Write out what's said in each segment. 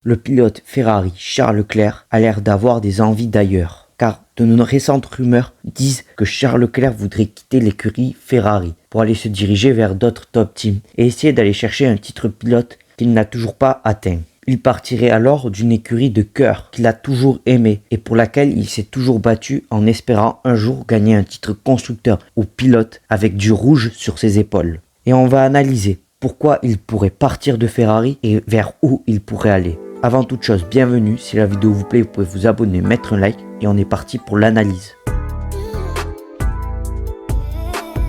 Le pilote Ferrari Charles Leclerc a l'air d'avoir des envies d'ailleurs, car de nos récentes rumeurs disent que Charles Leclerc voudrait quitter l'écurie Ferrari pour aller se diriger vers d'autres top teams et essayer d'aller chercher un titre pilote qu'il n'a toujours pas atteint. Il partirait alors d'une écurie de cœur qu'il a toujours aimée et pour laquelle il s'est toujours battu en espérant un jour gagner un titre constructeur ou pilote avec du rouge sur ses épaules. Et on va analyser pourquoi il pourrait partir de Ferrari et vers où il pourrait aller. Avant toute chose, bienvenue, si la vidéo vous plaît, vous pouvez vous abonner, mettre un like et on est parti pour l'analyse.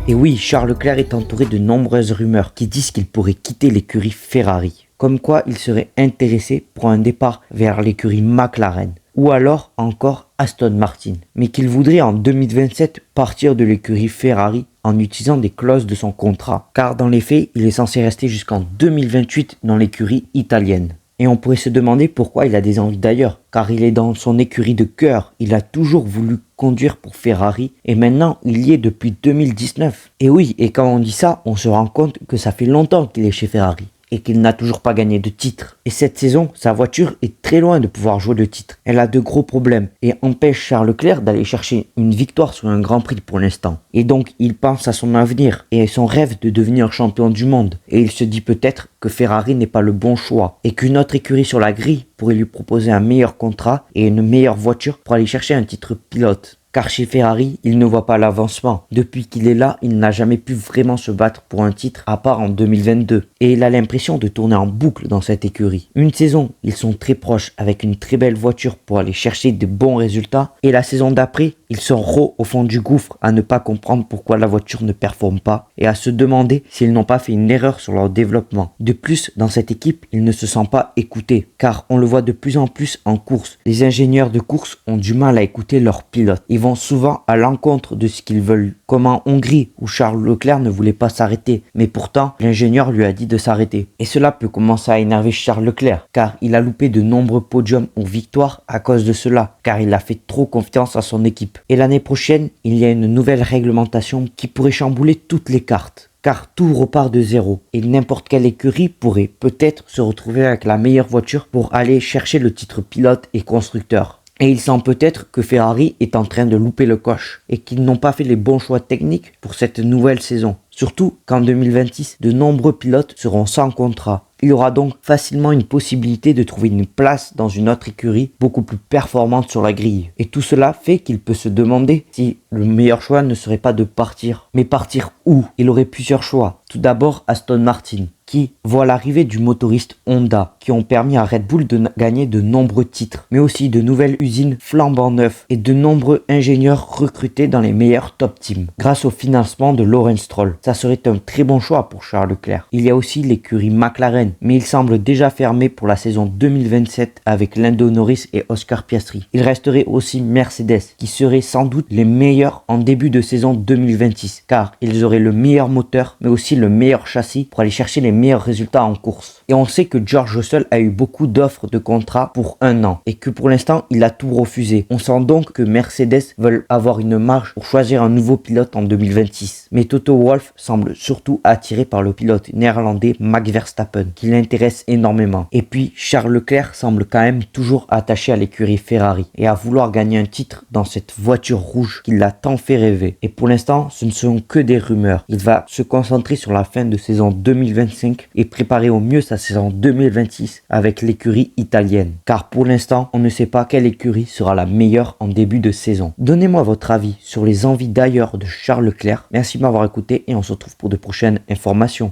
Et oui, Charles Leclerc est entouré de nombreuses rumeurs qui disent qu'il pourrait quitter l'écurie Ferrari, comme quoi il serait intéressé pour un départ vers l'écurie McLaren, ou alors encore Aston Martin, mais qu'il voudrait en 2027 partir de l'écurie Ferrari en utilisant des clauses de son contrat, car dans les faits, il est censé rester jusqu'en 2028 dans l'écurie italienne. Et on pourrait se demander pourquoi il a des envies d'ailleurs, car il est dans son écurie de cœur, il a toujours voulu conduire pour Ferrari et maintenant il y est depuis 2019. Et oui, et quand on dit ça, on se rend compte que ça fait longtemps qu'il est chez Ferrari et qu'il n'a toujours pas gagné de titre. Et cette saison, sa voiture est très loin de pouvoir jouer le titre. Elle a de gros problèmes et empêche Charles Leclerc d'aller chercher une victoire sur un Grand Prix pour l'instant. Et donc, il pense à son avenir et à son rêve de devenir champion du monde. Et il se dit peut-être que Ferrari n'est pas le bon choix et qu'une autre écurie sur la grille pourrait lui proposer un meilleur contrat et une meilleure voiture pour aller chercher un titre pilote. Car chez Ferrari, il ne voit pas l'avancement. Depuis qu'il est là, il n'a jamais pu vraiment se battre pour un titre à part en 2022. Et il a l'impression de tourner en boucle dans cette écurie. Une saison, ils sont très proches avec une très belle voiture pour aller chercher de bons résultats. Et la saison d'après, ils sont au fond du gouffre à ne pas comprendre pourquoi la voiture ne performe pas et à se demander s'ils n'ont pas fait une erreur sur leur développement. De plus, dans cette équipe, ils ne se sentent pas écoutés car on le voit de plus en plus en course. Les ingénieurs de course ont du mal à écouter leurs pilotes. Ils vont souvent à l'encontre de ce qu'ils veulent, comme en Hongrie où Charles Leclerc ne voulait pas s'arrêter, mais pourtant l'ingénieur lui a dit de s'arrêter. Et cela peut commencer à énerver Charles Leclerc car il a loupé de nombreux podiums ou victoires à cause de cela, car il a fait trop confiance à son équipe. Et l'année prochaine, il y a une nouvelle réglementation qui pourrait chambouler toutes les cartes. Car tout repart de zéro et n'importe quelle écurie pourrait peut-être se retrouver avec la meilleure voiture pour aller chercher le titre pilote et constructeur. Et il semble peut-être que Ferrari est en train de louper le coche et qu'ils n'ont pas fait les bons choix techniques pour cette nouvelle saison. Surtout qu'en 2026, de nombreux pilotes seront sans contrat. Il y aura donc facilement une possibilité de trouver une place dans une autre écurie beaucoup plus performante sur la grille. Et tout cela fait qu'il peut se demander si le meilleur choix ne serait pas de partir. Mais partir où? Il aurait plusieurs choix. Tout d'abord Aston Martin, qui voit l'arrivée du motoriste Honda, qui ont permis à Red Bull de gagner de nombreux titres, mais aussi de nouvelles usines flambant neuves et de nombreux ingénieurs recrutés dans les meilleurs top teams, grâce au financement de Lawrence Stroll. Ça serait un très bon choix pour Charles Leclerc. Il y a aussi l'écurie McLaren, mais il semble déjà fermé pour la saison 2027 avec Lando Norris et Oscar Piastri. Il resterait aussi Mercedes, qui seraient sans doute les meilleurs en début de saison 2026, car ils auraient le meilleur moteur, mais aussi le meilleur châssis pour aller chercher les meilleurs résultats en course. Et on sait que George Russell a eu beaucoup d'offres de contrat pour un an et que pour l'instant il a tout refusé. On sent donc que Mercedes veulent avoir une marge pour choisir un nouveau pilote en 2026. Mais Toto Wolff semble surtout attiré par le pilote néerlandais Max Verstappen qui l'intéresse énormément. Et puis Charles Leclerc semble quand même toujours attaché à l'écurie Ferrari et à vouloir gagner un titre dans cette voiture rouge qui l'a tant fait rêver. Et pour l'instant ce ne sont que des rumeurs. Il va se concentrer sur la fin de saison 2025 et préparer au mieux sa saison 2026 avec l'écurie italienne. Car pour l'instant, on ne sait pas quelle écurie sera la meilleure en début de saison. Donnez-moi votre avis sur les envies d'ailleurs de Charles Leclerc. Merci de m'avoir écouté et on se retrouve pour de prochaines informations.